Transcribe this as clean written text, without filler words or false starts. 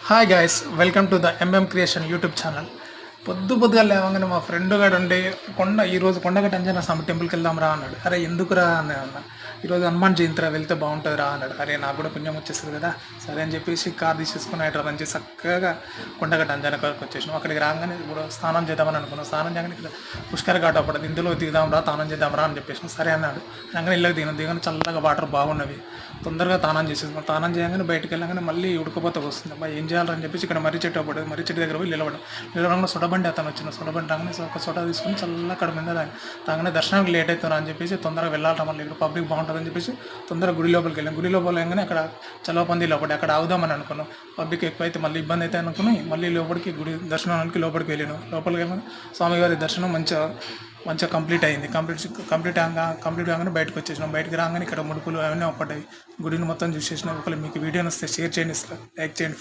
Hi guys, welcome to the MM creation YouTube channel. పొద్దుగా లేవగానే మా ఫ్రెండ్ గారు ఉండి ఈరోజు కొండగట్ట అంజనా స్వామి టెంపుల్కి వెళ్దాం రా అన్నాడు. అరే ఎందుకురా అని అన్న. ఈరోజు హనుమాన్ జయంతిరా, వెళ్తే బాగుంటుంది రా అన్నాడు. అరే నాకు కూడా పుణ్యం వచ్చేస్తుంది కదా, సరే అని చెప్పేసి కార్ తీసేసుకుని హైదరాబాద్ నుంచి చక్కగా కొండగట్ట అంజనా కాడికి వచ్చేసినాం. అక్కడికి రాగానే ఇప్పుడు స్నానం చేద్దామని అనుకున్నాం. స్నానం చేయగానే ఇక్కడ పుష్కర ఘాట్ పడదు, ఇందులో దిగుదాం రా, స్నానం చేద్దాం రా అని చెప్పేసి సరే అన్నాడు. అనగానే ఇళ్ళకి దిగాను చల్లగా వాటర్ బాగున్నవి, తొందరగా స్నానం చేసేసుకున్నాం. స్నానం చేయగానే బయటకు వెళ్ళగానే మళ్ళీ ఉడకపోతే వస్తుంది. అబ్బా ఏం చేయాలని చెప్పేసి ఇక్కడ మర్రి చెట్టు పడదు, మర్రి చెట్టు దగ్గర పోయి నిలబడడం సొడబండి అతను వచ్చిన సొడబండి రాగానే ఒక సొట తీసుకుని చల్ల అక్కడ మీద తాగానే దర్శనానికి లేట్ అవుతున్నా అని చెప్పేసి తొందరగా వెళ్ళాలి, మళ్ళీ ఇక్కడ పబ్లిక్ బాగుంటుందని చెప్పేసి తొందరగా గుడి లోపలికి వెళ్ళాం. గుడి లోపల వెళ్ళగానే అక్కడ చలవపంది లోపలి అక్కడ ఆగుదామని అనుకున్నాం. పబ్లిక్ ఎక్కువైతే మళ్ళీ ఇబ్బంది అయితే అనుకుని మళ్ళీ లోపలికి గుడి దర్శనానికి లోపలికి వెళ్ళాను. లోపలికి వెళ్ళిన స్వామివారి దర్శనం మంచిగా కంప్లీట్ అయింది. కంప్లీట్ కాగానే బయటకు వచ్చేసినాం. బయటకు రాగానే ఇక్కడ ముడుపులు అవన్నీ ఒప్పటాయి. గుడిని మొత్తం చూసేసినాం. ఒకవేళ మీకు వీడియో వస్తే షేర్ చేయండి, లైక్ చేయండి.